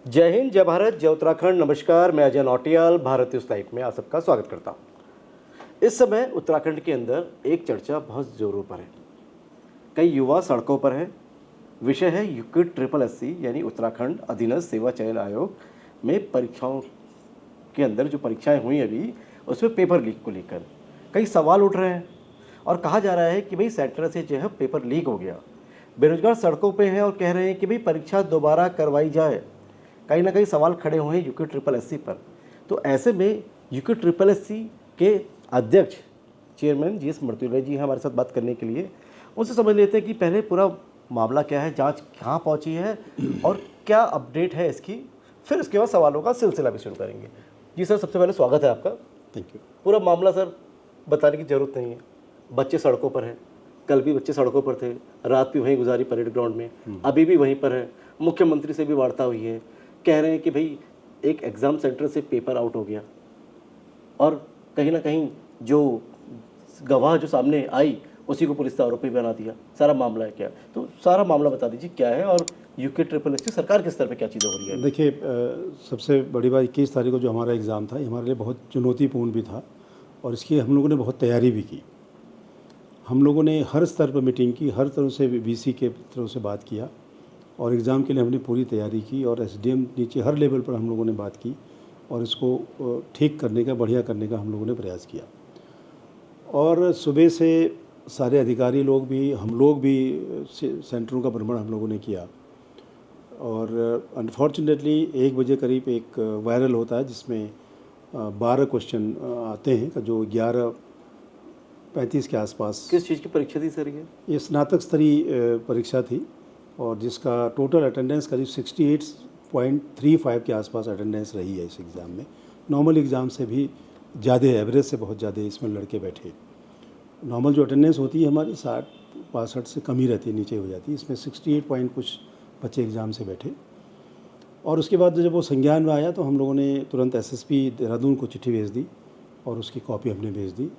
जय हिंद, जय भारत, जय उत्तराखंड। नमस्कार, मैं अजय नौटियाल भारत न्यूज़ लाइव में आप सबका स्वागत करता हूँ। इस समय उत्तराखंड के अंदर एक चर्चा बहुत ज़ोरों पर है। कई युवा सड़कों पर हैं। विषय है यूक्विड SSSC यानी उत्तराखंड अधीनस्थ सेवा चयन आयोग में परीक्षाओं के अंदर जो परीक्षाएं हुई अभी, उसमें पेपर लीक को लेकर कई सवाल उठ रहे हैं और कहा जा रहा है कि भाई सेंटर से जो है पेपर लीक हो गया। बेरोजगार सड़कों पे हैं और कह रहे हैं कि भाई परीक्षा दोबारा करवाई जाए। कहीं ना कहीं सवाल खड़े हुए हैं यूक्विड SSSC पर। तो ऐसे में यूक्विड SSSC के अध्यक्ष चेयरमैन GS मर्तुल्य जी हैं हमारे साथ बात करने के लिए। उनसे समझ लेते हैं कि पहले पूरा मामला क्या है, जांच कहाँ पहुंची है और क्या अपडेट है इसकी। फिर उसके बाद सवालों का सिलसिला भी शुरू करेंगे। जी सर, सबसे पहले स्वागत है आपका। Thank you. पूरा मामला सर बताने की ज़रूरत नहीं है। बच्चे सड़कों पर हैं, कल भी बच्चे सड़कों पर थे, रात भी वहीं गुजारी परेड ग्राउंड में, अभी भी वहीं पर है। मुख्यमंत्री से भी वार्ता हुई है, कह रहे हैं कि भाई एक एग्ज़ाम सेंटर से पेपर आउट हो गया और कहीं ना कहीं जो गवाह जो सामने आई उसी को पुलिस ने आरोपी बना दिया। सारा मामला है क्या? तो सारा मामला बता दीजिए क्या है और यूक्विड SSSC सरकार के स्तर पे क्या चीज़ें हो रही है। देखिए, सबसे बड़ी बात 21 तारीख को जो हमारा एग्ज़ाम था, ये हमारे लिए बहुत चुनौतीपूर्ण भी था और इसकी हम लोगों ने बहुत तैयारी भी की। हम लोगों ने हर स्तर पर मीटिंग की, हर तरह से VC के तरफ से बात किया और एग्ज़ाम के लिए हमने पूरी तैयारी की और SDM नीचे हर लेवल पर हम लोगों ने बात की और इसको ठीक करने का, बढ़िया करने का हम लोगों ने प्रयास किया। और सुबह से सारे अधिकारी लोग भी, हम लोग भी सेंटरों का भ्रमण हम लोगों ने किया और अनफॉर्चुनेटली 1 बजे करीब एक वायरल होता है जिसमें 12 क्वेश्चन आते हैं जो 11:35 के आसपास। किस चीज़ की परीक्षा थी सर ये स्नातक स्तरीय परीक्षा थी और जिसका टोटल अटेंडेंस करीब 68.35 के आसपास अटेंडेंस रही है इस एग्ज़ाम में। नॉर्मल एग्ज़ाम से भी ज़्यादा, एवरेज से बहुत ज़्यादा इसमें लड़के बैठे। नॉर्मल जो अटेंडेंस होती है हमारी 60-62 से कम ही रहती है, नीचे हो जाती है। इसमें 68 पॉइंट कुछ बच्चे एग्ज़ाम से बैठे और उसके बाद जब वो संज्ञान में आया तो हम लोगों ने तुरंत SSP देहरादून को चिट्ठी भेज दी और उसकी कॉपी हमने भेज दी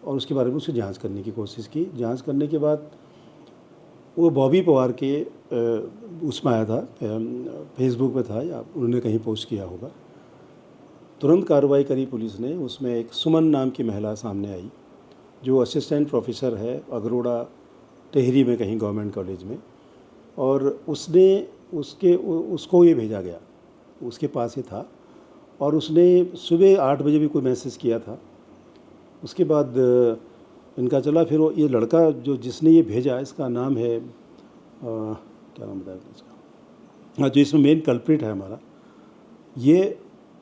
और उसके बारे में उसकी जांच करने की कोशिश की। जांच करने के बाद वो बॉबी पवार के उसमें आया था, फेसबुक पे था या उन्होंने कहीं पोस्ट किया होगा। तुरंत कार्रवाई करी पुलिस ने। उसमें एक सुमन नाम की महिला सामने आई जो असिस्टेंट प्रोफेसर है अगरोड़ा टेहरी में कहीं गवर्नमेंट कॉलेज में, और उसको ये भेजा गया, उसके पास ही था और उसने सुबह 8 बजे भी कोई मैसेज किया था। उसके बाद इनका चला, फिर ये लड़का जो जिसने ये भेजा इसका नाम है क्या नाम बताया इसका, हाँ, जो इसमें मेन कल्प्रिट है हमारा, ये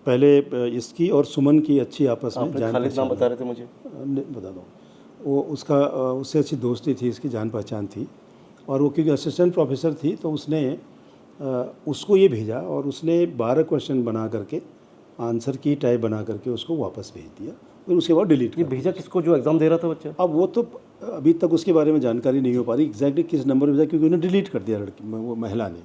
पहले इसकी और सुमन की अच्छी आपस में जान खालिद नाम बता रहे थे मुझे, बता दो। वो उससे अच्छी दोस्ती थी, इसकी जान पहचान थी और वो क्योंकि असिस्टेंट प्रोफेसर थी तो उसने उसको ये भेजा और उसने 12 क्वेश्चन बना करके आंसर की टाइप बना करके उसको वापस भेज दिया। फिर उसके बाद डिलीट ये भेजा किसको? जो एग्ज़ाम दे रहा था बच्चा। अब वो तो अभी तक उसके बारे में जानकारी नहीं हो पा रही एग्जैक्टली किस नंबर पर भेजा, क्योंकि उन्हें डिलीट कर दिया वो महिला ने।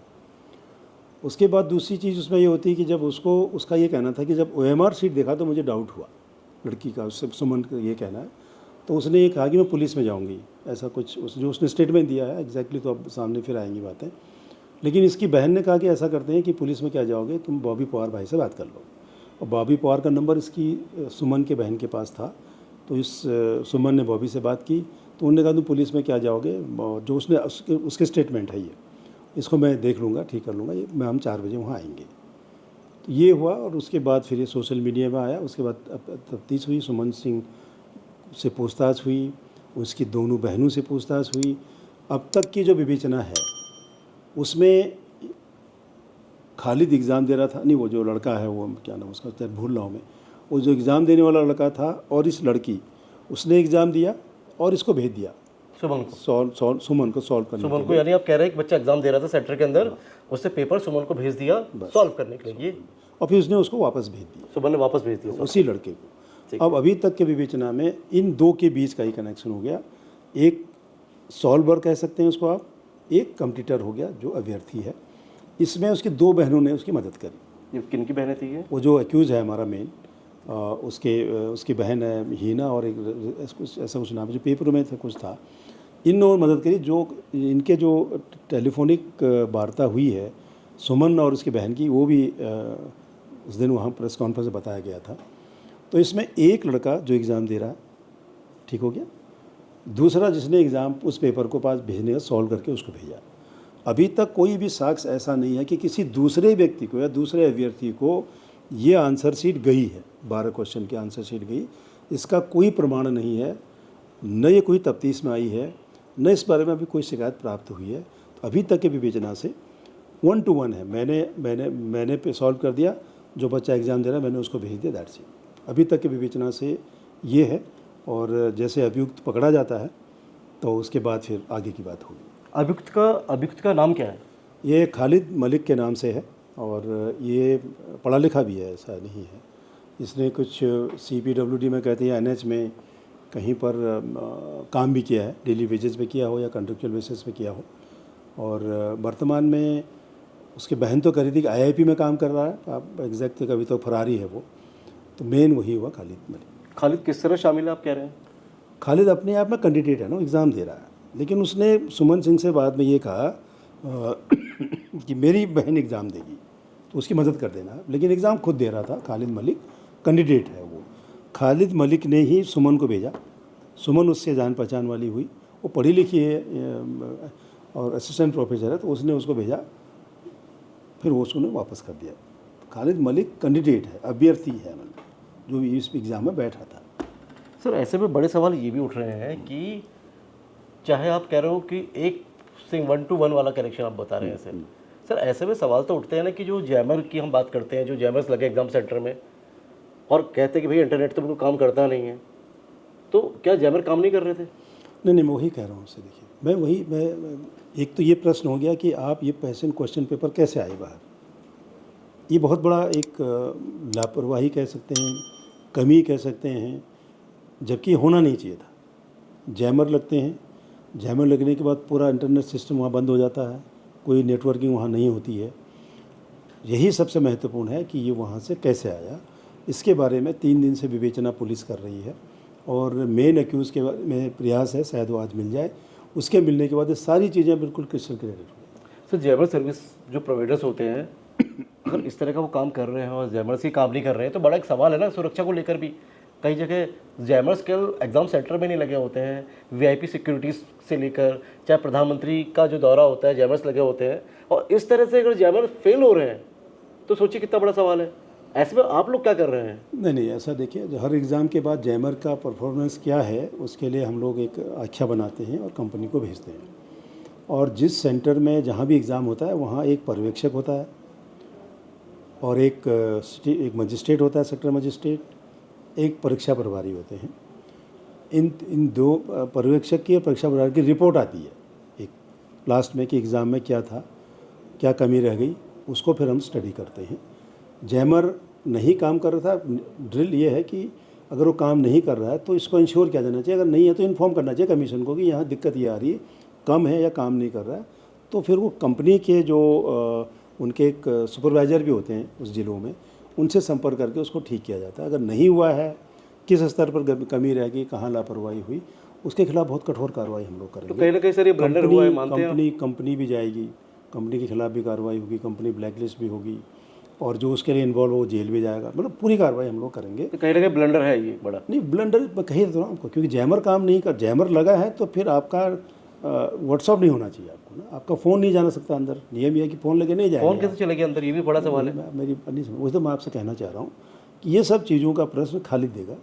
उसके बाद दूसरी चीज़ उसमें ये होती है कि जब उसका ये कहना था कि जब OMR शीट देखा तो मुझे डाउट हुआ लड़की का, उससे सुमन का ये कहना है, तो उसने ये कहा कि मैं पुलिस में जाऊंगी, ऐसा कुछ जो उसने स्टेटमेंट दिया है एग्जैक्टली, तो अब सामने फिर आएंगी बातें। लेकिन इसकी बहन ने कहा कि ऐसा करते हैं कि पुलिस में क्या जाओगे, तुम बॉबी पवार भाई से बात कर लो। और बॉबी पवार का नंबर इसकी सुमन के बहन के पास था, तो इस सुमन ने बॉबी से बात की तो उन्होंने कहा तुम पुलिस में क्या जाओगे, जो उसने उसके स्टेटमेंट है ये, इसको मैं देख लूँगा, ठीक कर लूँगा, ये हम 4 बजे वहाँ आएंगे। तो ये हुआ और उसके बाद फिर ये सोशल मीडिया में आया। उसके बाद तफ्तीश हुई, सुमन सिंह से पूछताछ हुई, उसकी दोनों बहनों से पूछताछ हुई। अब तक की जो विवेचना है उसमें खालिद एग्ज़ाम दे रहा था, नहीं वो जो लड़का है वो क्या नाम उसका भूल रहा हूँ मैं, वो जो एग्ज़ाम देने वाला लड़का था और इस लड़की, उसने एग्ज़ाम दिया और इसको भेज दिया सुमन को सॉल्व करने। सुमन को, यानी आप कह रहे हैं कि बच्चा एग्जाम दे रहा था सेंटर के अंदर, उससे पेपर सुमन को भेज दिया सॉल्व करने के लिए, और फिर उसने उसको वापस भेज दिया, सुमन ने वापस भेज दिया उसी लड़के को। अब अभी तक के विवेचना में इन दो के बीच का ही कनेक्शन हो गया। एक सॉल्वर कह सकते हैं उसको आप, एक कंप्लीटर हो गया जो अभ्यर्थी है। इसमें उसकी 2 बहनों ने उसकी मदद करी। किन की बहनें थी ये? वो जो एक्यूज़ है हमारा मेन, उसकी बहन है हीना और एक ऐसा कुछ नाम जो पेपर में था कुछ था, इन और मदद करी। जो इनके जो टेलीफोनिक वार्ता हुई है सुमन और उसकी बहन की, वो भी उस दिन वहाँ प्रेस कॉन्फ्रेंस में बताया गया था। तो इसमें एक लड़का जो एग्ज़ाम दे रहा है ठीक हो गया, दूसरा जिसने एग्ज़ाम उस पेपर को पास भेजने का सॉल्व करके उसको भेजा। अभी तक कोई भी साक्ष्य ऐसा नहीं है कि किसी दूसरे व्यक्ति को या दूसरे अभ्यर्थी को ये आंसर शीट गई है, 12 क्वेश्चन की आंसर शीट गई, इसका कोई प्रमाण नहीं है, न ये कोई तफ्तीश में आई है, न इस बारे में अभी कोई शिकायत प्राप्त हुई है। तो अभी तक के विवेचना से 1 to 1 है। मैंने पे सॉल्व कर दिया, जो बच्चा एग्ज़ाम दे रहा है मैंने उसको भेज दिया, दैट्स इट। अभी तक के विवेचना से ये है, और जैसे अभियुक्त पकड़ा जाता है तो उसके बाद फिर आगे की बात होगी। अभियुक्त का नाम क्या है? ये खालिद मलिक के नाम से है, और ये पढ़ा लिखा भी है, ऐसा नहीं है। इसने कुछ CPWD में कहते हैं NH में कहीं पर काम भी किया है, डेली वेजेस पे किया हो या कॉन्ट्रेक्चुअल बेसिस पे किया हो। और वर्तमान में उसकी बहन तो करी थी कि IIP में काम कर रहा है, आप एग्जैक्ट कभी तो फरारी है वो, तो मेन वही हुआ खालिद मलिक। खालिद किस तरह शामिल है आप कह रहे हैं? खालिद अपने आप में कैंडिडेट है ना, एग्ज़ाम दे रहा है, लेकिन उसने सुमन सिंह से बाद में ये कहा कि मेरी बहन एग्ज़ाम देगी तो उसकी मदद कर देना, लेकिन एग्ज़ाम खुद दे रहा था। खालिद मलिक कैंडिडेट है वो। खालिद मलिक ने ही सुमन को भेजा, सुमन उससे जान पहचान वाली हुई, वो पढ़ी लिखी है और असिस्टेंट प्रोफेसर है, तो उसने उसको भेजा, फिर वो उसने वापस कर दिया। खालिद मलिक कैंडिडेट है, अभ्यर्थी है, मतलब जो इस एग्ज़ाम में बैठा था। सर ऐसे में बड़े सवाल ये भी उठ रहे हैं कि चाहे आप कह रहे हो कि एक से 1 to 1 वाला कनेक्शन आप बता रहे हैं सर ऐसे में सवाल तो उठते हैं ना कि जो जैमर की हम बात करते हैं, जो जैमर्स लगे एग्जाम सेंटर में और कहते हैं कि भाई इंटरनेट तो बिल्कुल काम करता नहीं है, तो क्या जैमर काम नहीं कर रहे थे? नहीं, मैं वही कह रहा हूँ उससे। देखिए, मैं एक तो ये प्रश्न हो गया कि आप ये क्वेश्चन पेपर कैसे आए बाहर, ये बहुत बड़ा एक लापरवाही कह सकते हैं, कमी कह सकते हैं, जबकि होना नहीं चाहिए था। जैमर लगते हैं, जैमर लगने के बाद पूरा इंटरनेट सिस्टम वहाँ बंद हो जाता है, कोई नेटवर्किंग वहाँ नहीं होती है। यही सबसे महत्वपूर्ण है कि ये वहाँ से कैसे आया। इसके बारे में 3 दिन से विवेचना पुलिस कर रही है, और मेन एक्यूज़ के बारे में प्रयास है शायद वो आज मिल जाए। उसके मिलने के बाद ये सारी चीज़ें बिल्कुल क्रिस्टल क्लियर होंगी। सर जैमर सर्विस जो प्रोवाइडर्स होते हैं अगर इस तरह का वो काम कर रहे हैं और जैमर्स ही काम नहीं कर रहे हैं तो बड़ा एक सवाल है ना सुरक्षा को लेकर भी। कई जगह जैमर्स केवल एग्ज़ाम सेंटर में नहीं लगे होते हैं, VIP सिक्योरिटीज़ से लेकर चाहे प्रधानमंत्री का जो दौरा होता है जैमर्स लगे होते हैं, और इस तरह से अगर जैमर फेल हो रहे हैं तो सोचिए कितना बड़ा सवाल है। ऐसे में आप लोग क्या कर रहे हैं? नहीं, ऐसा देखिए, हर एग्ज़ाम के बाद जैमर का परफॉर्मेंस क्या है उसके लिए हम लोग एक आख्या बनाते हैं और कंपनी को भेजते हैं। और जिस सेंटर में जहाँ भी एग्ज़ाम होता है वहाँ एक पर्यवेक्षक होता है और एक मजिस्ट्रेट होता है, सेक्टर मजिस्ट्रेट, एक परीक्षा प्रभारी होते हैं। इन 2 पर्यवेक्षक की और परीक्षा प्रभारी की रिपोर्ट आती है एक लास्ट में कि एग्ज़ाम में क्या था, क्या कमी रह गई, उसको फिर हम स्टडी करते हैं। जैमर नहीं काम कर रहा था, ड्रिल ये है कि अगर वो काम नहीं कर रहा है तो इसको इंश्योर किया जाना चाहिए, अगर नहीं है तो इन्फॉर्म करना चाहिए कमीशन को कि यहाँ दिक्कत ये आ रही है, कम है या काम नहीं कर रहा है। तो फिर वो कंपनी के जो उनके एक सुपरवाइज़र भी होते हैं उस जिलों में, उनसे संपर्क करके उसको ठीक किया जाता है। अगर नहीं हुआ है, किस स्तर पर कमी रह गई, कहाँ लापरवाही हुई, उसके खिलाफ बहुत कठोर कार्रवाई हम लोग करेंगे। तो कहीं ना कहीं सर ये ब्लंडर हुआ है, मानते हैं? कंपनी भी जाएगी, कंपनी के खिलाफ भी कार्रवाई होगी, कंपनी ब्लैकलिस्ट भी होगी, और जो उसके लिए इन्वॉल्व हो जेल भी जाएगा, मतलब पूरी कार्रवाई हम लोग करेंगे। तो कहीं ना कहीं ब्लंडर है ये बड़ा? नहीं, ब्लंडर कही तो ना आपको, क्योंकि जैमर काम नहीं कर, जैमर लगा है तो फिर आपका व्हाट्सअप नहीं होना चाहिए आपको ना, आपका फ़ोन नहीं जाना सकता अंदर। नियम यह है कि फ़ोन लेके नहीं जाएगा। फ़ोन कैसे चलेगा अंदर, ये भी बड़ा सवाल है। मेरी नहीं समझ, वही तो मैं आपसे कहना चाह रहा हूँ कि ये सब चीज़ों का प्रश्न खालिद देगा।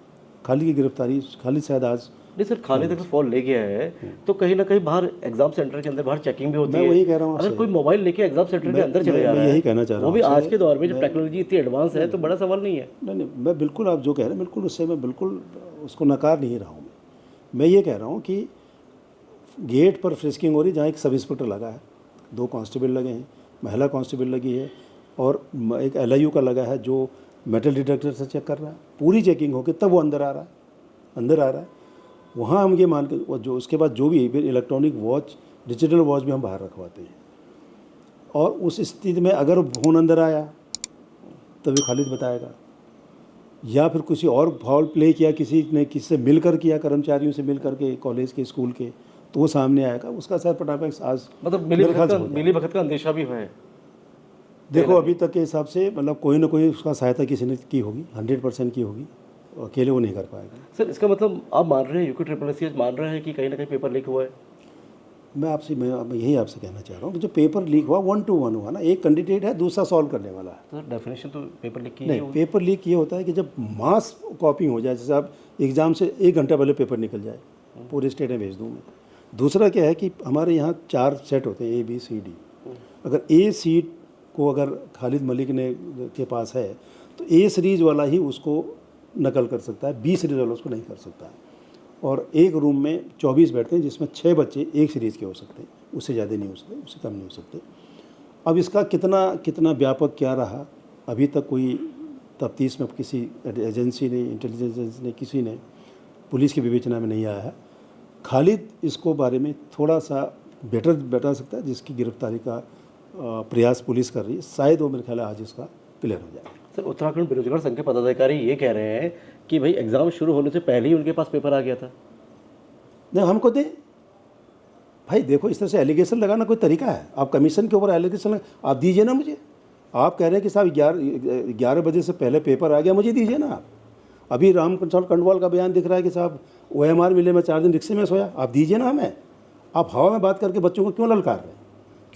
खालिद की गिरफ्तारी, खालिद शायद आज नहीं सर, खालिद अगर फ़ोन ले गया है तो कहीं ना कहीं बाहर एग्जाम सेंटर के अंदर बाहर चेकिंग भी होती है। मैं वही कह रहा हूँ, अगर कोई मोबाइल लेके एग्जाम सेंटर के अंदर चले जा रहा है, यही कहना चाह रहा वो हूँ भी आज के दौर में जब टेक्नोलॉजी इतनी एडवांस है तो बड़ा सवाल नहीं है। नहीं, मैं बिल्कुल आप जो कह रहे हैं बिल्कुल उससे मैं बिल्कुल उसको नकार नहीं रहा हूँ। मैं ये कह रहा हूँ कि गेट पर फ्रिस्किंग हो रही, जहाँ एक सब इंस्पेक्टर लगा है, 2 कांस्टेबल लगे हैं, महिला कांस्टेबल लगी है, और एक LIU का लगा है जो मेटल डिटेक्टर से चेक कर रहा है। पूरी चेकिंग होकर तब वो अंदर आ रहा है। वहाँ हम ये मान के जो उसके बाद जो भी इलेक्ट्रॉनिक वॉच, डिजिटल वॉच भी हम बाहर रखवाते हैं। और उस स्थिति में अगर फोन अंदर आया तभी खालिद बताएगा, या फिर किसी और फाउल प्ले किया, किसी ने किससे मिलकर किया, कर्मचारियों से मिलकर के, कॉलेज के, स्कूल के, तो वो सामने आएगा। उसका सर पटापट आज मतलब मिली भगत का अंदेशा भी है। देखो अभी तक के हिसाब से मतलब कोई ना कोई उसका सहायता किसी ने की होगी, 100% की होगी, अकेले वो नहीं कर पाएगा। सर इसका मतलब आप मान रहे हैं यूके ट्रिपल एस मान रहे हैं कि कहीं ना कहीं पेपर लीक हुआ है? मैं यही आपसे कहना चाह रहा हूँ कि जो पेपर लीक हुआ 1 to 1 हुआ ना, एक कैंडिडेट है, दूसरा सॉल्व करने वाला है। तो डेफिनेशन तो पेपर लीक की नहीं, पेपर लीक ये होता है कि जब मास कॉपिंग हो जाए, जैसे आप एग्ज़ाम से 1 घंटा पहले पेपर निकल जाए, पूरे स्टेट में भेज दूँ मैं। दूसरा क्या है कि हमारे यहाँ 4 सेट होते हैं, ABCD। अगर ए सीट को अगर खालिद मलिक ने के पास है तो ए सीरीज़ वाला ही उसको नकल कर सकता है, बी सीरीज़ वाला उसको नहीं कर सकता है। और एक रूम में 24 बैठते हैं, जिसमें 6 बच्चे एक सीरीज़ के हो सकते हैं, उससे ज़्यादा नहीं हो सकते, उससे कम नहीं हो सकते। अब इसका कितना व्यापक क्या रहा, अभी तक कोई तफ्तीश में किसी एजेंसी ने, इंटेलिजेंस एजेंसी ने, किसी ने, पुलिस की विवेचना में नहीं आया है। खालिद इसको बारे में थोड़ा सा बेटर बता सकता है, जिसकी गिरफ्तारी का प्रयास पुलिस कर रही है। शायद वो मेरे ख्याल है आज इसका क्लियर हो जाए। सर उत्तराखंड बेरोजगार संघ के पदाधिकारी ये कह रहे हैं कि भाई एग्जाम शुरू होने से पहले ही उनके पास पेपर आ गया था। नहीं, हमको दे भाई, देखो इस तरह से एलिगेशन लगाना कोई तरीका है? आप कमीशन के ऊपर एलिगेशन आप दीजिए ना मुझे। आप कह रहे हैं कि साहब 11 बजे से पहले पेपर आ गया, मुझे दीजिए ना आप। अभी राम कंसाल कंडवाल का बयान दिख रहा है कि साहब OMR मिले, मैं 4 दिन रिक्शे में सोया। आप दीजिए ना हमें। आप हवा में बात करके बच्चों को क्यों ललकार रहे हैं,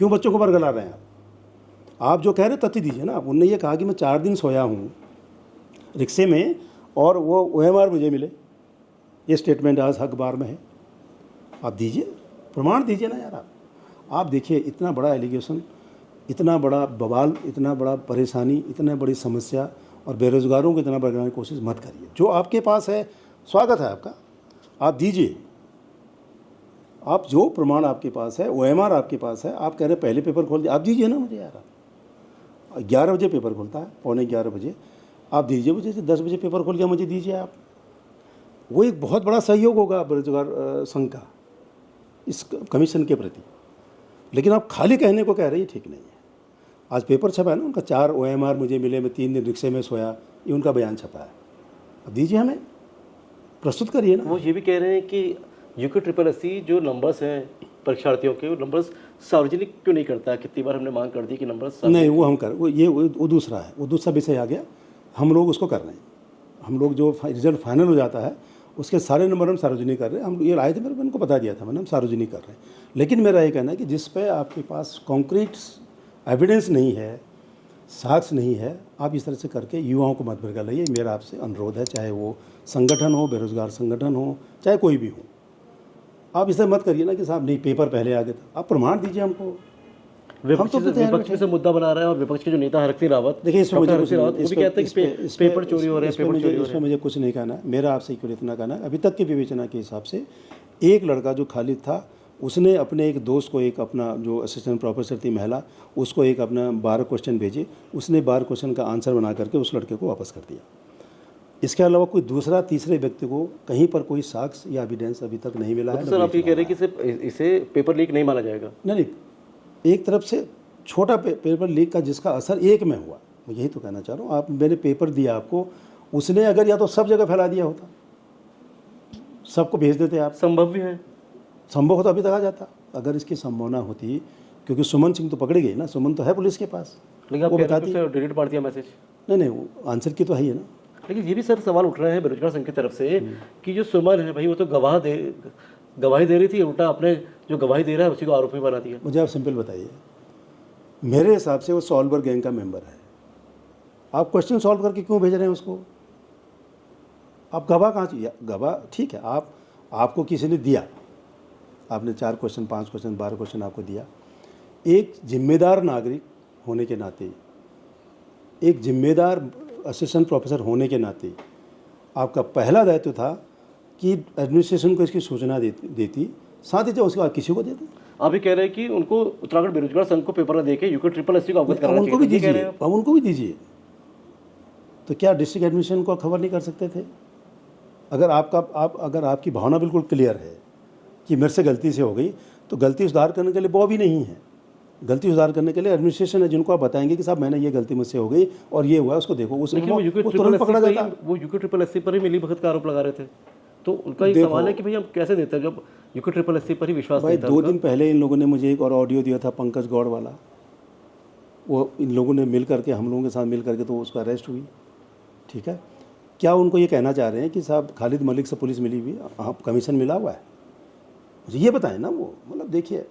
क्यों बच्चों को बरगला रहे हैं आप जो कह रहे हैं तथ्य दीजिए ना आप। उनने ये कहा कि मैं 4 दिन सोया हूँ रिक्शे में और वो OMR मुझे मिले, ये स्टेटमेंट आज अखबार में है। आप दीजिए, प्रमाण दीजिए ना यार। आप देखिए इतना बड़ा एलिगेशन, इतना बड़ा बवाल, इतना बड़ा परेशानी, इतनी बड़ी समस्या और बेरोज़गारों को इतना बढ़ाने की कोशिश मत करिए। जो आपके पास है स्वागत है आपका, आप दीजिए। आप जो प्रमाण आपके पास है, OMR आपके पास है, आप कह रहे हैं पहले पेपर खोल दिया, आप दीजिए ना मुझे यार। 11 बजे पेपर खुलता है, 11:15 बजे, आप दीजिए मुझे। 10 बजे पेपर खोल गया, मुझे दीजिए आप। वो एक बहुत बड़ा सहयोग होगा बेरोजगार संघ का इस कमीशन के प्रति। लेकिन आप खाली कहने को कह रहे हैं, ठीक नहीं है। आज पेपर छपा है ना उनका, 4 OMR मुझे मिले, मैं 3 दिन रिक्शे में सोया, ये उनका बयान छपा है। अब दीजिए, हमें प्रस्तुत करिए ना। वो ये भी कह रहे हैं कि यूके ट्रिपल एस जो नंबर्स हैं परीक्षार्थियों के, वो नंबर्स सार्वजनिक क्यों नहीं करता? कितनी बार हमने मांग कर दी कि नंबर्स नहीं, वो हम कर वो दूसरा है, वो दूसरा विषय आ गया। हम लोग उसको कर रहे हैं। हम लोग जो रिजल्ट फाइनल हो जाता है उसके सारे नंबर हम सार्वजनिक कर रहे हैं। हम ये लाए थे, मेरे को इनको बता दिया था मैंने, हम सार्वजनिक कर रहे हैं। लेकिन मेरा ये कहना है कि जिस पे आपके पास कॉन्क्रीट एविडेंस नहीं है, साक्ष्य नहीं है, आप इस तरह से करके युवाओं को मत भड़का लाइए। मेरा आपसे अनुरोध है, चाहे वो संगठन हो, बेरोजगार संगठन हो, चाहे कोई भी हो। आप इसे मत करिए ना कि साहब नहीं पेपर पहले आ गया था। आप प्रमाण दीजिए हमको। विपक्ष से मुद्दा बना रहा है, और विपक्ष के जो नेता हरक सिंह रावत, देखिए इसमें मुझे पेपर चोरी हो रहे हैं, इसमें मुझे कुछ नहीं कहना है। मेरा आपसे केवल इतना कहना है, अभी तक की विवेचना के हिसाब से एक लड़का जो खालिद था, उसने अपने एक दोस्त को, एक अपना जो असिस्टेंट प्रोफेसर थी महिला, उसको एक अपना 12 क्वेश्चन भेजे। उसने 12 क्वेश्चन का आंसर बना करके उस लड़के को वापस कर दिया। इसके अलावा कोई दूसरा तीसरे व्यक्ति को कहीं पर कोई साक्ष्य या एविडेंस अभी तक नहीं मिला है। तो सर आप ये कह रहे हैं कि इसे पेपर लीक नहीं माना जाएगा? नहीं, एक तरफ से छोटा पेपर लीक का जिसका असर एक में हुआ, मैं यही तो कहना चाह रहा हूँ। आप, मैंने पेपर दिया आपको, उसने अगर या तो सब जगह फैला दिया होता, सबको भेज देते आप, संभव भी है, संभव होता अभी तक आ जाता। अगर इसकी संभावना होती, क्योंकि सुमन सिंह तो पकड़े गए ना, सुमन तो है पुलिस के पास, लेकिन आप बताती डिलीट मार दिया मैसेज। नहीं, वो आंसर की तो है ही ना। लेकिन ये भी सर सवाल उठ रहे हैं बेरोजगार संघ की तरफ से कि जो सुमन है भाई, वो तो गवाही दे रही थी, उल्टा अपने जो गवाही दे रहा है उसी को आरोपी बना दिया। मुझे आप सिंपल बताइए, मेरे हिसाब से वो सॉल्वर गैंग का मेंबर है। आप क्वेश्चन सॉल्व करके क्यों भेज रहे हैं उसको? आप गवाह कहाँ चाहिए? गवाह ठीक है, आपको किसी ने दिया, आपने 4 क्वेश्चन, 5 क्वेश्चन, 12 क्वेश्चन आपको दिया। एक जिम्मेदार नागरिक होने के नाते, एक जिम्मेदार असिस्टेंट प्रोफेसर होने के नाते आपका पहला दायित्व था कि एडमिनिस्ट्रेशन को इसकी सूचना देती, साथ ही उसके बाद किसी को देती। आप भी कह रहे हैं कि उनको उत्तराखंड बेरोजगार संघ को पेपर दे के यूके ट्रिपल एस को अवगत कराना उनको भी दीजिए, अब उनको भी दीजिए। तो क्या डिस्ट्रिक्ट एडमिनिस्ट्रेशन को खबर नहीं कर सकते थे? अगर आपकी भावना बिल्कुल क्लियर है कि मेरे से गलती से हो गई, तो गलती सुधार करने के लिए वो भी नहीं है। गलती सुधार करने के लिए एडमिनिस्ट्रेशन है, जिनको आप बताएंगे कि साहब मैंने ये गलती मुझसे हो गई और ये हुआ, उसको देखो, उसमें तुरंत पकड़ा जाता। वो यूके ट्रिपल एस पर ही मिली भगत का आरोप लगा रहे थे। तो उनका ये सवाल है कि भाई हम कैसे देते हैं जब यूके ट्रिपल एस पर ही विश्वास भाई। 2 दिन पहले इन लोगों ने मुझे एक और ऑडियो दिया था, पंकज गौड़ वाला। वो इन लोगों ने मिल करके, हम लोगों के साथ मिल करके तो उसका अरेस्ट हुई। ठीक है, क्या उनको ये कहना चाह रहे हैं कि साहब खालिद मलिक से पुलिस मिली हुई, आप कमीशन मिला हुआ है? मुझे ये बताएं ना। वो मतलब देखिए,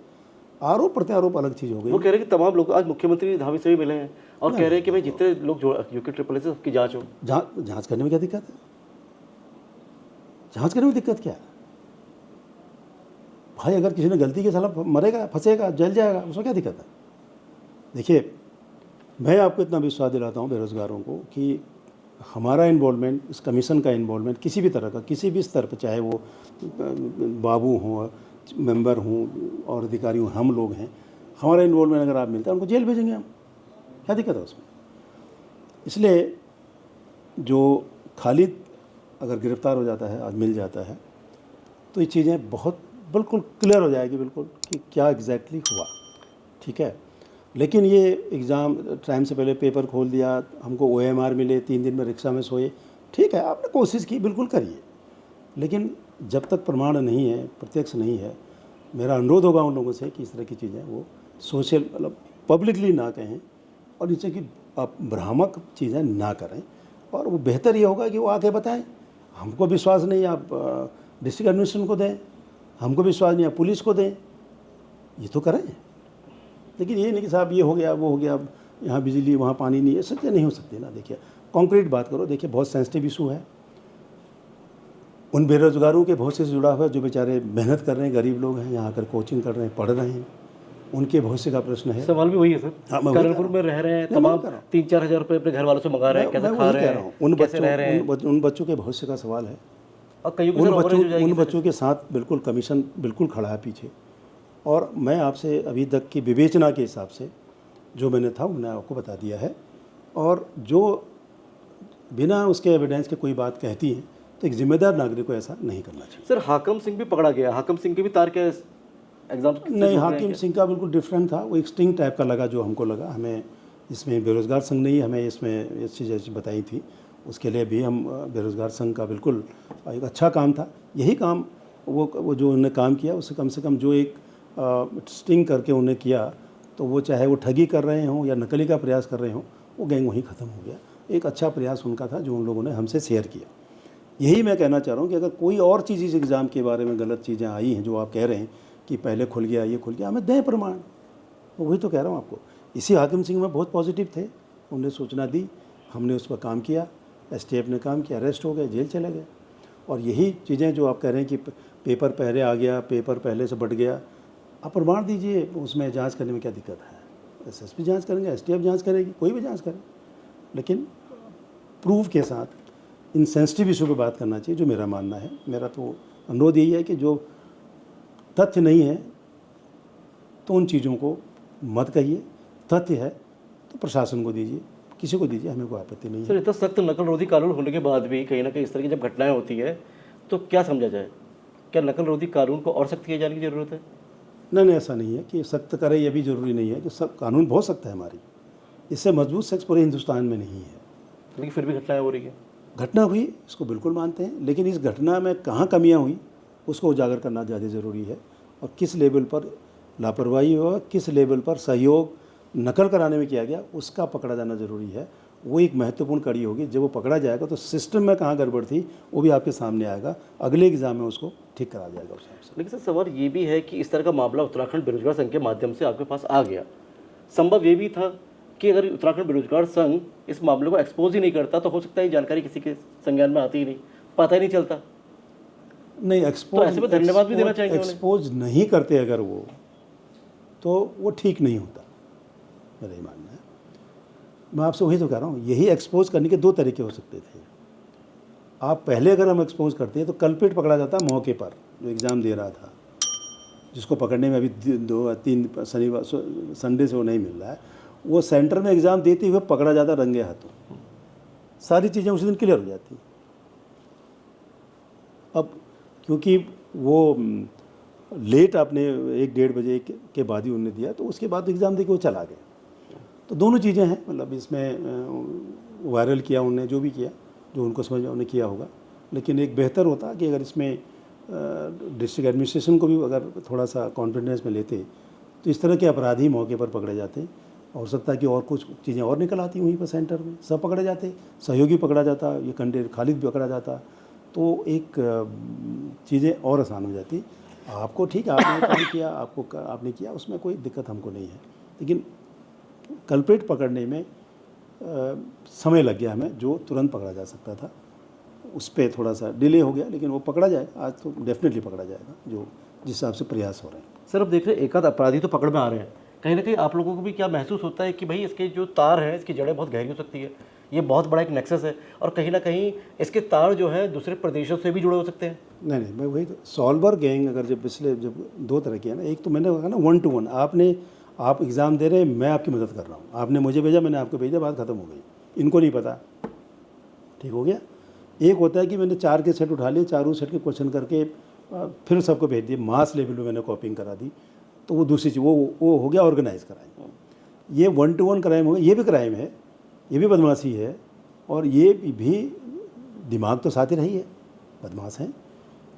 आरोप प्रत्यारोप अलग चीज़ हो गई। वो कह रहे हैं कि तमाम लोग आज मुख्यमंत्री धामी से भी मिले हैं और कह रहे हैं कि भाई जितने लोग यूके ट्रिपल से सबकी जांच हो। जांच करने में क्या दिक्कत है? जांच करने में दिक्कत क्या है भाई? अगर किसी ने गलती की, साला मरेगा, फंसेगा, जल जाएगा, उसमें क्या दिक्कत है? देखिए, मैं आपको इतना विश्वास दिलाता हूँ बेरोज़गारों को कि हमारा इन्वॉल्वमेंट, इस कमीशन का इन्वॉल्वमेंट किसी भी तरह का, किसी भी स्तर पर, चाहे वो बाबू हों, मेंबर हों और अधिकारी हों, हम लोग हैं, हमारा इन्वॉल्वमेंट अगर आप मिलता है, उनको जेल भेजेंगे हम। क्या दिक्कत है उसमें? इसलिए जो खालिद अगर गिरफ्तार हो जाता है, आज मिल जाता है, तो ये चीज़ें बहुत बिल्कुल क्लियर हो जाएगी बिल्कुल कि क्या एग्जैक्टली हुआ। ठीक है, लेकिन ये एग्ज़ाम टाइम से पहले पेपर खोल दिया, हमको OMR मिले, 3 दिन में रिक्शा में सोए, ठीक है, आपने कोशिश की, बिल्कुल करिए, लेकिन जब तक प्रमाण नहीं है, प्रत्यक्ष नहीं है, मेरा अनुरोध होगा उन लोगों से कि इस तरह की चीज़ें वो सोशल मतलब पब्लिकली ना कहें और नीचे की आप भ्रामक चीज़ें ना करें। और वो बेहतर ये होगा कि वो आके बताएं। हमको विश्वास नहीं, आप डिस्ट्रिक्ट एडमिनिस्ट्रेशन को दें, हमको विश्वास नहीं, आप पुलिस को दें, ये तो करें। लेकिन ये नहीं कि साहब ये हो गया, वो हो गया, अब यहाँ बिजली, वहाँ पानी नहीं है, सब चीज़ें नहीं हो सकती ना। देखिए, कॉन्क्रीट बात करो। देखिए, बहुत सेंसिटिव इशू है। उन बेरोज़गारों के भविष्य से जुड़ा हुआ है जो बेचारे मेहनत कर रहे हैं, गरीब लोग हैं, यहाँ आकर कोचिंग कर रहे हैं, पढ़ रहे हैं, उनके भविष्य का प्रश्न है। सवाल भी वही है सर। हाँ, मैं वही कानपुर में रह रहे हैं, नहीं, तमाम मैं कह रहा हूँ। 3-4 हज़ार रुपये अपने घर वालों से मंगा रहे हैं, कैसे मैं खा वही रहे कह रहा हूँ, उन हैं, कैसे रह रहे हैं। उन बच्चों के भविष्य का सवाल है। और कईयों की सर ओवरेज हो जाएगी उन सर। बच्चों के साथ बिल्कुल कमीशन बिल्कुल खड़ा है पीछे। और मैं आपसे अभी तक की विवेचना के हिसाब से जो मैंने था मैंने आपको बता दिया है। और जो बिना उसके एविडेंस के कोई बात कहती है तो एक जिम्मेदार नागरिक को ऐसा नहीं करना चाहिए। सर हाकम सिंह भी पकड़ा गया, हाकम सिंह के भी तार के एग्जाम नहीं, हाकिम सिंह का बिल्कुल डिफरेंट था, वो एक स्टिंग टाइप का लगा जो हमको लगा। हमें इसमें बेरोज़गार संघ ने ही हमें इसमें ये चीज़ बताई थी, उसके लिए भी हम बेरोज़गार संघ का बिल्कुल एक अच्छा काम था। यही काम वो जो उन्होंने काम किया उससे कम से कम जो एक स्टिंग करके उन्होंने किया, तो वो चाहे वो ठगी कर रहे हों या नकली का प्रयास कर रहे हों, वो गैंग वहीं ख़त्म हो गया। एक अच्छा प्रयास उनका था जो उन लोगों ने हमसे शेयर किया। यही मैं कहना चाह रहा हूँ कि अगर कोई और चीज़ इस एग्ज़ाम के बारे में गलत चीज़ें आई हैं जो आप कह रहे हैं कि पहले खुल गया, ये खुल गया, हमें दें प्रमाण। वही तो कह रहा हूँ आपको। इसी हाकिम सिंह में बहुत पॉजिटिव थे, उन्होंने सूचना दी, हमने उस पर काम किया, STF ने काम किया, अरेस्ट हो गए, जेल चले गए। और यही चीज़ें जो आप कह रहे हैं कि पेपर पहले आ गया, पेपर पहले से बढ़ गया, आप प्रमाण दीजिए, उसमें जांच करने में क्या दिक्कत है? SSP जांच करेंगे, STF जांच करेगी, कोई भी जांच करे, लेकिन प्रूफ के साथ इन सेंसिटिव इशू पे बात करना चाहिए, जो मेरा मानना है। मेरा तो अनुरोध यही है कि जो तथ्य नहीं है तो उन चीज़ों को मत कहिए, तथ्य है तो प्रशासन को दीजिए, किसी को दीजिए, हमें कोई आपत्ति नहीं है। सर इतना सख्त नकल रोधी कानून होने के बाद भी कहीं ना कहीं इस तरह की जब घटनाएं होती है तो क्या समझा जाए? क्या नकल रोधी कानून को और सख्त किए जाने की ज़रूरत है? नहीं, ऐसा नहीं है कि सख्त करे, ये भी ज़रूरी नहीं है कि सब कानून बहुत सख्त है हमारी, इससे मजबूत शख्स पूरे हिंदुस्तान में नहीं है। लेकिन फिर भी घटनाएं हो रही है। घटना हुई, इसको बिल्कुल मानते हैं, लेकिन इस घटना में कहाँ कमियां हुई उसको उजागर करना ज़्यादा ज़रूरी है। और किस लेवल पर लापरवाही हुआ, किस लेवल पर सहयोग नकल कराने में किया गया, उसका पकड़ा जाना ज़रूरी है। वो एक महत्वपूर्ण कड़ी होगी। जब वो पकड़ा जाएगा तो सिस्टम में कहाँ गड़बड़ थी वो भी आपके सामने आएगा, अगले एग्ज़ाम में उसको ठीक करा जाएगा उस हिसाब से। लेकिन सर सवाल ये भी है कि इस तरह का मामला उत्तराखंड बेरोजगार संघ के माध्यम से आपके पास आ गया, संभव ये भी था कि अगर उत्तराखंड बेरोजगार संघ इस मामले को एक्सपोज ही नहीं करता तो हो सकता है जानकारी किसी के संज्ञान में आती ही नहीं, पता ही नहीं चलता। नहीं, तो ऐसे में धन्यवाद भी देना चाहिए। एक्सपोज नहीं करते अगर वो, तो वो ठीक नहीं होता, मेरा ये मानना है। मैं आपसे वही तो कह रहा हूँ, यही एक्सपोज करने के 2 तरीके हो सकते थे। आप पहले अगर हम एक्सपोज करते हैं तो कल्प्रिट पकड़ा जाता मौके पर, जो एग्ज़ाम दे रहा था, जिसको पकड़ने में अभी 2-3 शनिवार संडे से वो नहीं मिल रहा है, वो सेंटर में एग्ज़ाम देते हुए पकड़ा जाता रंगे हाथों, सारी चीज़ें उसी दिन क्लियर हो जाती। अब क्योंकि वो लेट आपने 1-1:30 बजे के बाद ही उन्होंने दिया, तो उसके बाद एग्ज़ाम दे के वो चला गया। तो दोनों चीज़ें हैं, मतलब इसमें वायरल किया उन्होंने, जो भी किया, जो उनको समझ में उन्होंने किया होगा। लेकिन एक बेहतर होता कि अगर इसमें डिस्ट्रिक्ट एडमिनिस्ट्रेशन को भी अगर थोड़ा सा कॉन्फिडेंस में लेते तो इस तरह के अपराधी मौके पर पकड़े जाते, हो सकता है कि और कुछ चीज़ें और निकल आती वहीं पर सेंटर में, सब पकड़े जाते, सहयोगी पकड़ा जाता, ये कंडे खालिद भी पकड़ा जाता, तो एक चीज़ें और आसान हो जाती। आपको ठीक है, आपने काम किया, आपने किया, उसमें कोई दिक्कत हमको नहीं है, लेकिन कल्प्रिट पकड़ने में समय लग गया हमें, जो तुरंत पकड़ा जा सकता था उस पर थोड़ा सा डिले हो गया, लेकिन वो पकड़ा जाएगा, आज तो डेफिनेटली पकड़ा जाएगा, जो जिस हिसाब से प्रयास हो रहे हैं। सर अब देख रहे हैं एक आध अपराधी तो पकड़ में आ रहे हैं, कहीं ना कहीं आप लोगों को भी क्या महसूस होता है कि भाई इसके जो तार हैं इसकी जड़ें बहुत गहरी हो सकती है, ये बहुत बड़ा एक नेक्सस है और कहीं ना कहीं इसके तार जो है दूसरे प्रदेशों से भी जुड़े हो सकते हैं? नहीं, मैं वही तो सॉल्वर गैंग अगर जब दो तरह की है ना, एक तो मैंने कहा ना 1 to 1, आप एग्ज़ाम दे रहे हैं, मैं आपकी मदद कर रहा हूँ, आपने मुझे भेजा, मैंने आपको भेजा, बात खत्म हो गई, इनको नहीं पता, ठीक हो गया। एक होता है कि मैंने 4 के सेट उठा लिए, चारों सेट के क्वेश्चन करके फिर सबको भेज दिए, मास लेवल में मैंने कॉपिंग करा दी, तो वो दूसरी चीज़, वो हो गया ऑर्गेनाइज क्राइम। ये 1 to 1 क्राइम हो गया, ये भी क्राइम है, ये भी बदमाशी है, और ये भी दिमाग तो साथ ही रही है, बदमाश हैं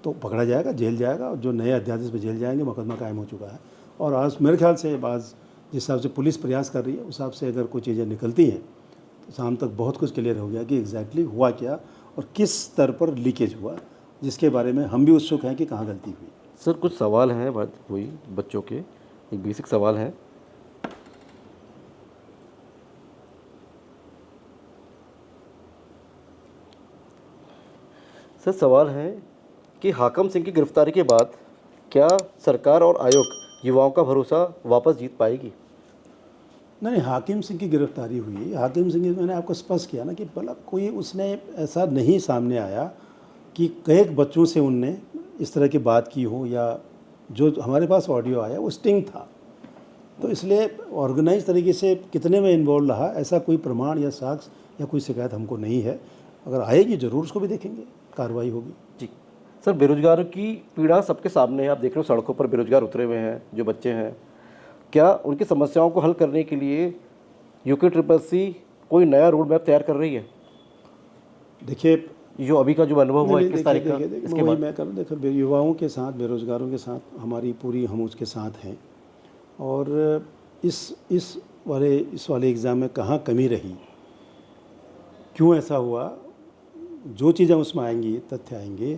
तो पकड़ा जाएगा, जेल जाएगा, और जो नए अध्यादेश पे जेल जाएंगे, मुकदमा कायम हो चुका है। और आज मेरे ख्याल से जिस हिसाब से पुलिस प्रयास कर रही है, उस हिसाब से अगर कोई चीज़ें निकलती हैं तो शाम तक बहुत कुछ क्लियर हो गया कि एग्जैक्टली हुआ क्या और किस स्तर पर लीकेज हुआ, जिसके बारे में हम भी उत्सुक हैं कि कहाँ गलती हुई। सर कुछ सवाल हैं बात हुई बच्चों के, एक बेसिक सवाल है। सर सवाल है कि हाकम सिंह की गिरफ्तारी के बाद क्या सरकार और आयोग युवाओं का भरोसा वापस जीत पाएगी? नहीं, हाकिम सिंह की गिरफ्तारी हुई, हाकिम सिंह मैंने आपको स्पष्ट किया ना कि मतलब कोई उसने ऐसा नहीं सामने आया कि कई बच्चों से उनने इस तरह की बात की हो, या जो हमारे पास ऑडियो आया वो स्टिंग था, तो इसलिए ऑर्गेनाइज तरीके से कितने में इन्वॉल्व रहा, ऐसा कोई प्रमाण या साक्ष्य या कोई शिकायत हमको नहीं है। अगर आएगी ज़रूर उसको भी देखेंगे, कार्रवाई होगी। जी सर, बेरोजगारों की पीड़ा सबके सामने है, आप देख रहे हो सड़कों पर बेरोजगार उतरे हुए हैं जो बच्चे हैं, क्या उनकी समस्याओं को हल करने के लिए UKSSC कोई नया रोड मैप तैयार कर रही है? देखिए, जो अभी का जो अनुभव हुआ 21 तारीख का, इसके बाद मैं करूँ, देखो युवाओं के साथ, बेरोज़गारों के साथ हमारी पूरी, हम उसके साथ हैं, और इस वाले एग्ज़ाम में कहाँ कमी रही, क्यों ऐसा हुआ, जो चीज़ें उसमें आएंगी, तथ्य आएंगे,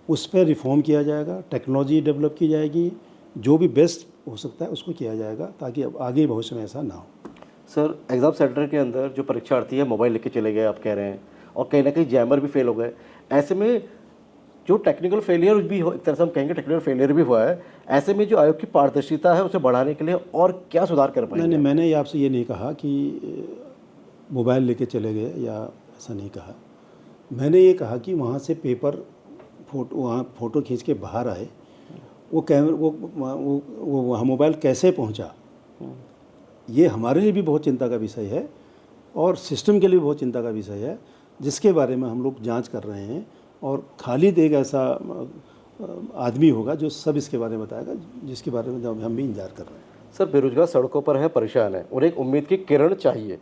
उस पर रिफॉर्म किया जाएगा, टेक्नोलॉजी डेवलप की जाएगी, जो भी बेस्ट हो सकता है उसको किया जाएगा, ताकि अब आगे भविष्य में ऐसा ना हो। सर एग्ज़ाम सेंटर के अंदर जो परीक्षार्थी है मोबाइल लेके चले गए आप कह रहे हैं, और कहीं ना कहीं जैमर भी फेल हो गए, ऐसे में जो टेक्निकल फेलियर भी हो, एक तरह से हम कहेंगे टेक्निकल फेलियर भी हुआ है, ऐसे में जो आयोग की पारदर्शिता है उसे बढ़ाने के लिए और क्या सुधार कर पाएंगे? नहीं, मैंने आपसे ये नहीं कहा कि मोबाइल लेके चले गए, या ऐसा नहीं कहा, मैंने ये कहा कि वहाँ से पेपर वहाँ फ़ोटो खींच के बाहर आए, वो कैमरा वो वहाँ मोबाइल कैसे पहुँचा, ये हमारे लिए भी बहुत चिंता का विषय है, और सिस्टम के लिए भी बहुत चिंता का विषय है, जिसके बारे में हम लोग जांच कर रहे हैं। और खालिद एक ऐसा आदमी होगा जो सब इसके बारे में बताएगा, जिसके बारे में हम भी इंतजार कर रहे हैं। सर बेरोजगार सड़कों पर है, परेशान है, उन्हें एक उम्मीद की किरण चाहिए,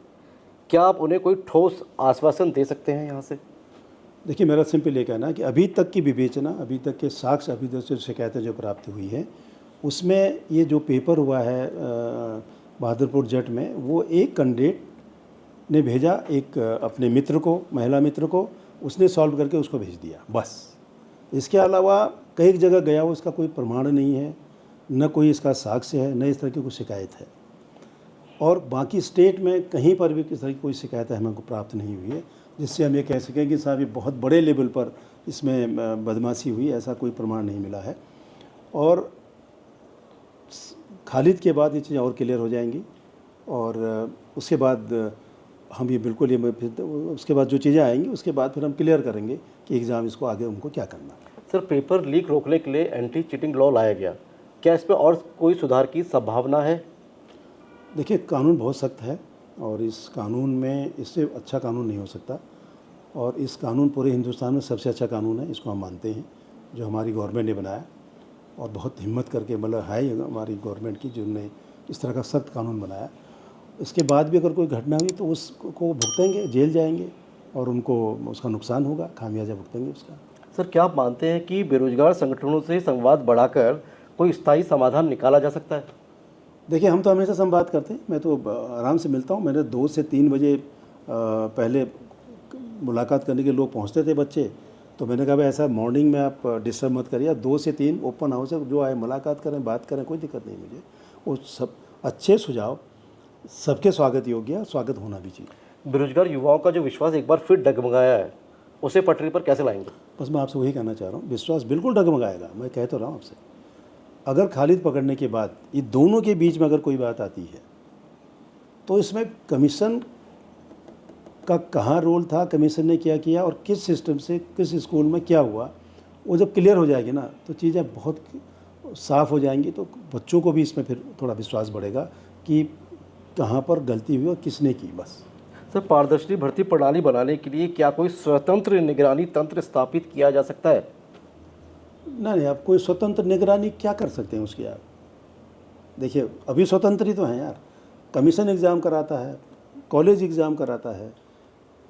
क्या आप उन्हें कोई ठोस आश्वासन दे सकते हैं यहाँ से? देखिए, मेरा सिंपल ये कहना है कि अभी तक की विवेचना, अभी तक के साक्ष्य, अभी तक जो शिकायतें जो प्राप्त हुई हैं, उसमें ये जो पेपर हुआ है बहादुरपुर जट में, वो एक कैंडिडेट ने भेजा, एक अपने मित्र को, महिला मित्र को, उसने सॉल्व करके उसको भेज दिया, बस। इसके अलावा कई जगह गया हो, इसका कोई प्रमाण नहीं है, न कोई इसका साक्ष्य है, न इस तरह की कोई शिकायत है, और बाकी स्टेट में कहीं पर भी किस तरह की कोई शिकायत हमको प्राप्त नहीं हुई है, जिससे हम ये कह सकें कि साहब ये बहुत बड़े लेवल पर इसमें बदमाशी हुई, ऐसा कोई प्रमाण नहीं मिला है। और खालिद के बाद ये चीज़ें और क्लियर हो जाएंगी, और उसके बाद हम ये बिल्कुल, ये उसके बाद जो चीज़ें आएंगी उसके बाद फिर हम क्लियर करेंगे कि एग्ज़ाम इसको आगे उनको क्या करना है। सर पेपर लीक रोकने के लिए एंटी चीटिंग लॉ लाया गया, क्या इस पर और कोई सुधार की संभावना है? देखिए, कानून बहुत सख्त है, और इस कानून में इससे अच्छा कानून नहीं हो सकता, और इस कानून पूरे हिंदुस्तान में सबसे अच्छा कानून है, इसको हम मानते हैं, जो हमारी गवर्नमेंट ने बनाया, और बहुत हिम्मत करके, मतलब है हमारी गवर्नमेंट की, जिन्होंने इस तरह का सख्त कानून बनाया। इसके बाद भी अगर कोई घटना हुई तो उसको भुगतेंगे, जेल जाएंगे, और उनको उसका नुकसान होगा, खामियाजा भुगतेंगे उसका। सर क्या आप मानते हैं कि बेरोजगार संगठनों से संवाद बढ़ाकर कोई स्थायी समाधान निकाला जा सकता है? देखिए, हम तो हमेशा संवाद करते हैं, मैं तो आराम से मिलता हूँ। मैंने 2 से 3 बजे पहले मुलाकात करने के लोग पहुँचते थे बच्चे, तो मैंने कहा भाई ऐसा मॉर्निंग में आप डिस्टर्ब मत करिए, 2 से 3 ओपन हाउस है, जो आए मुलाकात करें, बात करें, कोई दिक्कत नहीं मुझे। वो सब अच्छे सुझाव सबके स्वागत योग्य है, स्वागत होना भी चाहिए। बेरोजगार युवाओं का जो विश्वास एक बार फिर डगमगाया है, उसे पटरी पर कैसे लाएंगे? बस मैं आपसे वही कहना चाह रहा हूँ, विश्वास बिल्कुल डगमगाएगा। मैं कह तो रहा हूँ आपसे, अगर खालिद पकड़ने के बाद ये दोनों के बीच में अगर कोई बात आती है, तो इसमें कमीशन का कहाँ रोल था, कमीशन ने क्या किया और किस सिस्टम से किस स्कूल में क्या हुआ, वो जब क्लियर हो जाएगी ना, तो चीज़ें बहुत साफ़ हो जाएंगी। तो बच्चों को भी इसमें फिर थोड़ा विश्वास बढ़ेगा कि कहाँ पर गलती हुई और किसने की। बस सर, पारदर्शी भर्ती प्रणाली बनाने के लिए क्या कोई स्वतंत्र निगरानी तंत्र स्थापित किया जा सकता है? नहीं, आप कोई स्वतंत्र निगरानी क्या कर सकते हैं उसकी? आप देखिए, अभी स्वतंत्र ही तो हैं यार। कमीशन एग्ज़ाम कराता है, कॉलेज एग्ज़ाम कराता है,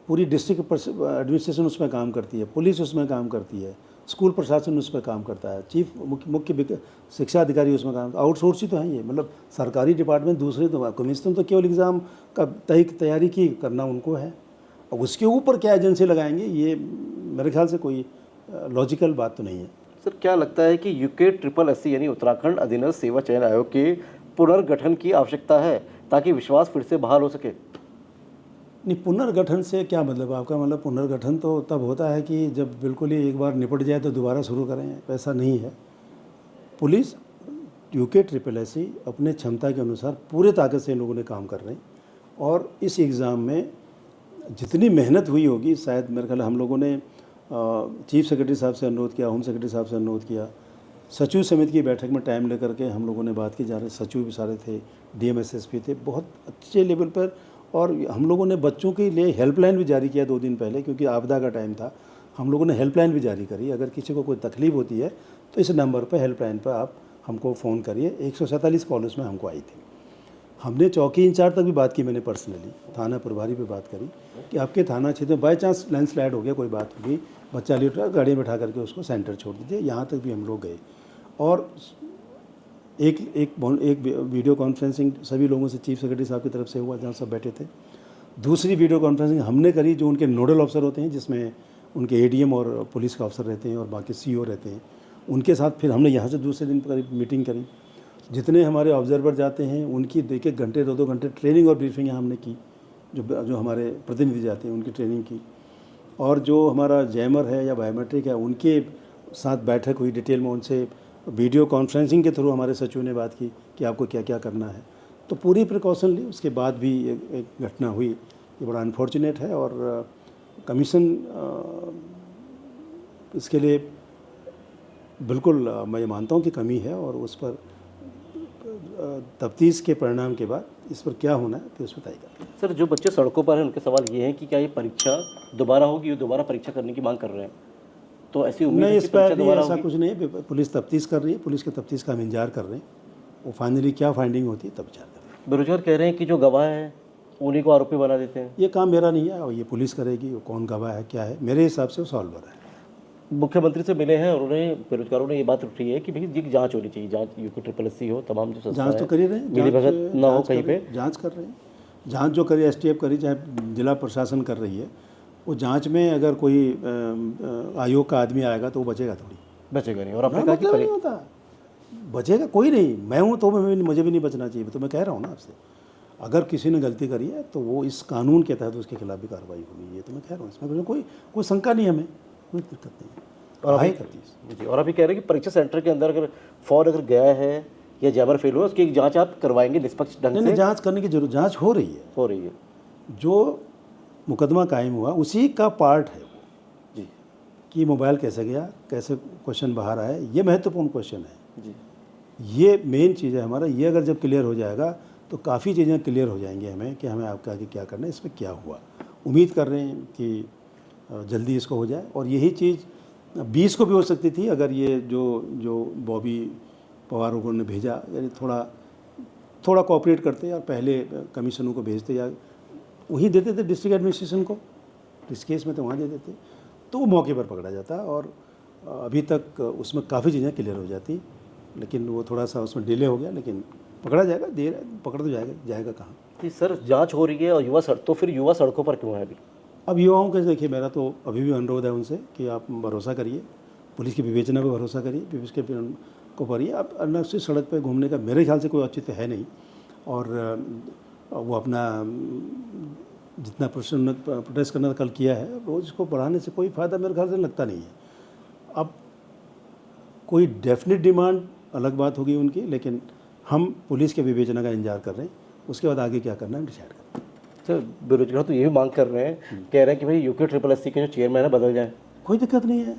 पूरी डिस्ट्रिक्ट एडमिनिस्ट्रेशन उसमें काम करती है, पुलिस उसमें काम करती है, स्कूल प्रशासन उसमें काम करता है, चीफ मुख्य शिक्षा अधिकारी उसमें काम, आउटसोर्स ही तो हैं ये। मतलब सरकारी डिपार्टमेंट दूसरे तो, कमीशन तो केवल एग्ज़ाम का तैयारी की करना उनको है। अब उसके ऊपर क्या एजेंसी लगाएंगे, ये मेरे ख्याल से कोई लॉजिकल बात तो नहीं है। सर, क्या लगता है कि UKSSC यानी उत्तराखंड अधीनस्थ सेवा चयन आयोग के पुनर्गठन की आवश्यकता है ताकि विश्वास फिर से बहाल हो सके? नहीं, पुनर्गठन से क्या मतलब आपका? मतलब पुनर्गठन तो तब होता है कि जब बिल्कुल ही एक बार निपट जाए तो दोबारा शुरू करें, ऐसा नहीं है। पुलिस UKSSC अपने क्षमता के अनुसार पूरे ताकत से इन लोगों ने काम कर रहे हैं, और इस एग्ज़ाम में जितनी मेहनत हुई होगी, शायद मेरे ख्याल हम लोगों ने चीफ सेक्रेटरी साहब से अनुरोध किया, होम सेक्रेटरी साहब से अनुरोध किया, सचिव समिति की बैठक में टाइम लेकर के हम लोगों ने बात की, जा रहे सचिव भी सारे थे, DM SSP थे, बहुत अच्छे लेवल पर। और हम लोगों ने बच्चों के लिए हेल्पलाइन भी जारी किया 2 दिन पहले, क्योंकि आपदा का टाइम था। हम लोगों ने हेल्पलाइन भी जारी करी, अगर किसी को कोई तकलीफ़ होती है तो इस नंबर पर, हेल्पलाइन पर आप हमको फ़ोन करिए। 147 कॉल उसमें हमको आई थी। हमने चौकी इंचार्ज तक भी बात की, मैंने पर्सनली थाना प्रभारी पे बात करी कि आपके थाना क्षेत्र में बाई चांस लैंडस्लाइड हो गया, कोई बात होगी, बच्चा लेट गाड़ी में बैठा करके उसको सेंटर छोड़ दीजिए। यहाँ तक भी हम लोग गए, और एक वीडियो कॉन्फ्रेंसिंग सभी लोगों से चीफ सेक्रेटरी साहब की तरफ से हुआ, जहाँ सब बैठे थे। दूसरी वीडियो कॉन्फ्रेंसिंग हमने करी जो उनके नोडल ऑफिसर होते हैं, जिसमें उनके ADM और पुलिस का अफसर रहते हैं और बाकी CO रहते हैं, उनके साथ फिर हमने यहाँ से दूसरे दिन करीब मीटिंग करी। जितने हमारे ऑब्जर्वर जाते हैं उनकी 1-1 घंटे 2-2 घंटे ट्रेनिंग और ब्रीफिंग यहाँ हमने की, जो हमारे प्रतिनिधि जाते हैं उनकी ट्रेनिंग की। और जो हमारा जैमर है या बायोमेट्रिक है, उनके साथ बैठक हुई डिटेल में, उनसे वीडियो कॉन्फ्रेंसिंग के थ्रू हमारे सचिव ने बात की कि आपको क्या क्या करना है। तो पूरी प्रिकॉशन ली, उसके बाद भी एक घटना हुई, ये बड़ा अनफॉर्चुनेट है। और कमीशन इसके लिए बिल्कुल मैं ये मानता हूँ कि कमी है, और उस पर तफ्तीश के परिणाम के बाद इस पर क्या होना है फिर उस पर तय करें। सर, जो बच्चे सड़कों पर हैं उनके सवाल ये हैं कि क्या ये परीक्षा दोबारा होगी, ये दोबारा परीक्षा करने की मांग कर रहे हैं, तो ऐसी उम्मीद नहीं, है इस कि परीक्षा पर दोबारा ऐसा होगी? कुछ नहीं है। पुलिस तफ्तीश कर रही है, पुलिस की तफ्तीश का हम इंतजार कर रहे हैं। वो फाइनली क्या फाइंडिंग होती है तब विचार करें। बेरोजगार कह रहे हैं कि जो गवाह हैं उन्हीं को आरोपी बना देते हैं। ये काम मेरा नहीं है, और ये पुलिस करेगी। वो कौन गवाह है क्या है, मेरे हिसाब से वो सॉल्वर है। मुख्यमंत्री से मिले हैं और उन्हें बेरोजगारों ने ये बात उठी है कि भाई जी जांच होनी चाहिए, जांच UKSSC हो, तमाम जो संस्था जांच तो कर ही रहे हैं, मिली भगत ना हो कहीं पे। जांच कर रहे हैं। जांच जो करी STF करी, चाहे जिला प्रशासन कर रही है, वो जांच में अगर कोई आयोग का आदमी आएगा तो वो बचेगा थोड़ी, बचेगा नहीं। और आपने कहा कि मतलब नहीं होता, बचेगा कोई नहीं। मैं हूँ तो मुझे भी नहीं बचना चाहिए। तो मैं कह रहा हूँ ना आपसे, अगर किसी ने गलती करी है तो वो इस कानून के तहत उसके खिलाफ भी कार्रवाई होगी। ये तो मैं कह रहा हूँ, इसमें कोई शंका नहीं, हमें कोई दिक्कत नहीं है। और अभी कह रहे हैं कि परीक्षा सेंटर के अंदर अगर फॉर अगर गया है या जैमर फेल हुआ, उसकी जांच आप करवाएंगे निष्पक्ष ढंग से? नहीं, जांच करने की जरूरत, जांच हो रही है। जो मुकदमा कायम हुआ उसी का पार्ट है वो, जी, कि मोबाइल कैसे गया, कैसे क्वेश्चन बाहर आया, ये महत्वपूर्ण क्वेश्चन है जी। ये मेन चीज़ है हमारा। ये अगर जब क्लियर हो जाएगा तो काफ़ी चीज़ें क्लियर हो जाएंगी हमें कि हमें आपके आगे क्या करना है, इसमें क्या हुआ। उम्मीद कर रहे हैं कि जल्दी इसको हो जाए। और यही चीज़ 20 को भी हो सकती थी, अगर ये जो बॉबी पवार लोगों ने भेजा, यानी थोड़ा कोऑपरेट करते और पहले कमीशनों को भेजते या वहीं देते थे डिस्ट्रिक्ट एडमिनिस्ट्रेशन को, इस केस में तो वहाँ दे देते, तो वो मौके पर पकड़ा जाता। और अभी तक उसमें काफ़ी चीज़ें क्लियर हो जाती, लेकिन वो थोड़ा सा उसमें डिले हो गया। लेकिन पकड़ा जाएगा, देर है, पकड़ तो जाएगा, जाएगा कहाँ। कि सर जांच हो रही है और तो फिर युवा सड़कों पर क्यों है अभी? अब युवाओं के देखिए, मेरा तो अभी भी अनुरोध है उनसे कि आप भरोसा करिए, पुलिस की विवेचना पर भरोसा करिए, पुलिस के को करिए। आप अननेसेसरी सड़क पे घूमने का मेरे ख्याल से कोई औचित्य है नहीं। और वो अपना जितना प्रोटेस्ट करना कल किया है, रोज़ इसको बढ़ाने से कोई फ़ायदा मेरे ख्याल से लगता नहीं है। अब कोई डेफिनेट डिमांड अलग बात होगी उनकी, लेकिन हम पुलिस के विवेचना का इंतजार कर रहे हैं, उसके बाद आगे क्या करना है डिसाइड करना है। सर बेरोजगार तो ये भी मांग कर रहे हैं, कह रहे हैं कि भाई यूके SSS के जो चेयरमैन है बदल जाए। कोई दिक्कत नहीं है,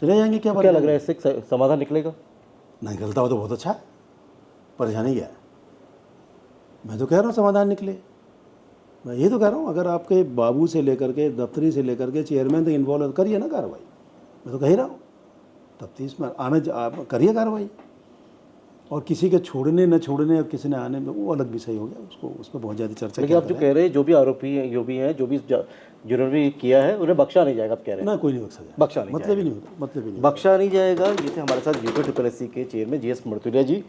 चले जाएंगे। क्या क्या लग रहा है इससे समाधान निकलेगा? नहीं निकलता हो तो बहुत अच्छा, परेशानी क्या है? मैं तो कह रहा हूँ समाधान निकले। मैं ये तो कह रहा हूँ, अगर आपके बाबू से लेकर के दफ्तरी से लेकर के चेयरमैन तक इन्वॉल्व करिए ना कार्रवाई। मैं तो कह ही रहा हूँ, तफ्तीश में आना करिए कार्रवाई। और किसी के छोड़ने न छोड़ने और किसी ने आने में वो अलग विषय हो गया, उसको उस पर बहुत ज़्यादा चर्चा। लेकिन आप जो कह रहे हैं, जो भी आरोपी हैं, जो भी जिन्होंने भी किया है, उन्हें बख्शा नहीं जाएगा, आप कह रहे हैं? ना, कोई नहीं बख्शा जाएगा, बख्शा नहीं मतलब ही नहीं होता, मतलब ही नहीं। बख्शा नहीं जाएगा। ये थे हमारे साथ यूके SSS के चेयरमैन GS मर्तुलिया जी,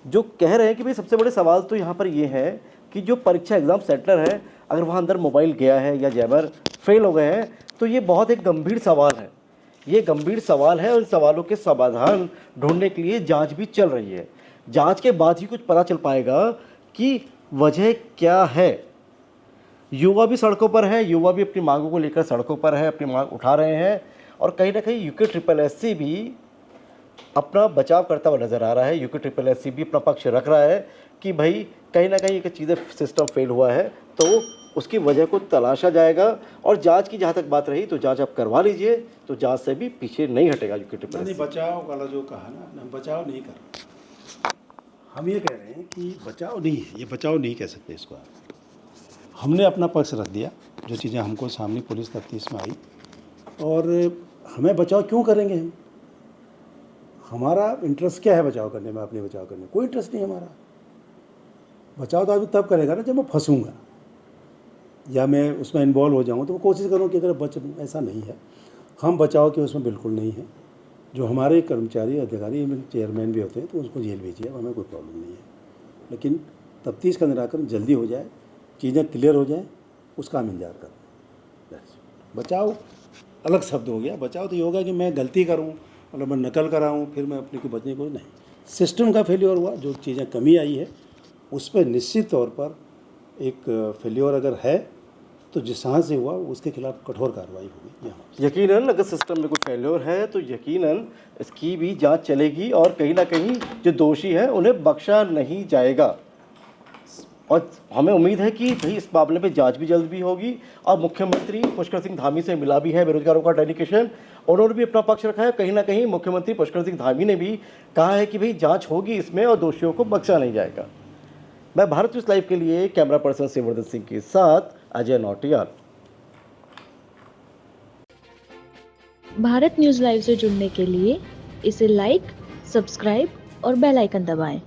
जो कह रहे हैं कि भाई सबसे बड़े सवाल तो यहाँ पर ये है कि जो परीक्षा एग्जाम सेंटर है, अगर वहाँ अंदर मोबाइल गया है या जैमर फेल हो गए हैं, तो ये बहुत एक गंभीर सवाल है। ये गंभीर सवाल है और इन सवालों के समाधान ढूंढने के लिए जांच भी चल रही है। जांच के बाद ही कुछ पता चल पाएगा कि वजह क्या है। युवा भी सड़कों पर है, युवा भी अपनी मांगों को लेकर सड़कों पर है, अपनी मांग उठा रहे हैं। और कहीं ना कहीं यूके SSS भी अपना बचाव करता हुआ नज़र आ रहा है। यूके SSS भी अपना पक्ष रख रहा है कि भाई कहीं ना कहीं एक चीज़ें सिस्टम फेल हुआ है, तो उसकी वजह को तलाशा जाएगा। और जांच की जहाँ तक बात रही, तो जांच आप करवा लीजिए, तो जांच से भी पीछे नहीं हटेगा यूके SSS। नहीं, बचाव वाला जो कहा ना, हम बचाव नहीं कर रहे। हम ये कह रहे हैं कि बचाव नहीं है, ये बचाव नहीं कह सकते इसको। हमने अपना पक्ष रख दिया, जो चीज़ें हमको सामने पुलिस तफ्तीश में आई, और हमें बचाव क्यों करेंगे हम? हमारा इंटरेस्ट क्या है बचाव करने में? अपने बचाव करने में कोई इंटरेस्ट नहीं हमारा। बचाव तो आदमी तब करेगा ना जब मैं फंसूंगा या मैं उसमें इन्वॉल्व हो जाऊँ, तो मैं कोशिश करूँ कि अगर बच, ऐसा नहीं है। हम बचाव के उसमें बिल्कुल नहीं है। जो हमारे कर्मचारी अधिकारी चेयरमैन भी होते हैं, तो उसको जेल भेजिए, हमें कोई प्रॉब्लम नहीं है। लेकिन तफ्तीश का निराकरण जल्दी हो जाए, चीज़ें क्लियर हो जाएं, उसका हम इंतजार कर रहे हैं। बचाव अलग शब्द हो गया। बचाव तो ये होगा कि मैं गलती करूं, मतलब मैं नकल कराऊं, फिर मैं अपने को बचने को नहीं। सिस्टम का फेलियर हुआ, जो चीज़ें कमी आई है उस पर निश्चित तौर पर एक फेलियर अगर है, तो जिस जहाँ से हुआ उसके खिलाफ कठोर कार्रवाई होगी। यहाँ यकीनन अगर सिस्टम में कोई फेल्योर है, तो यकीनन इसकी भी जांच चलेगी और कहीं ना कहीं जो दोषी हैं उन्हें बख्शा नहीं जाएगा। और हमें उम्मीद है कि भाई इस मामले पे जांच भी जल्द भी होगी। और मुख्यमंत्री पुष्कर सिंह धामी से मिला भी है बेरोजगारों का डेलीगेशन, उन्होंने भी अपना पक्ष रखा है। कहीं ना कहीं मुख्यमंत्री पुष्कर सिंह धामी ने भी कहा है कि भाई जांच होगी इसमें और दोषियों को बख्शा नहीं जाएगा। मैं भारत न्यूज़ लाइव के लिए कैमरा पर्सन शिववर्धन सिंह के साथ अजय नौटियाल। भारत न्यूज़ लाइव से जुड़ने के लिए इसे लाइक, सब्सक्राइब और बेल आइकन दबाएं।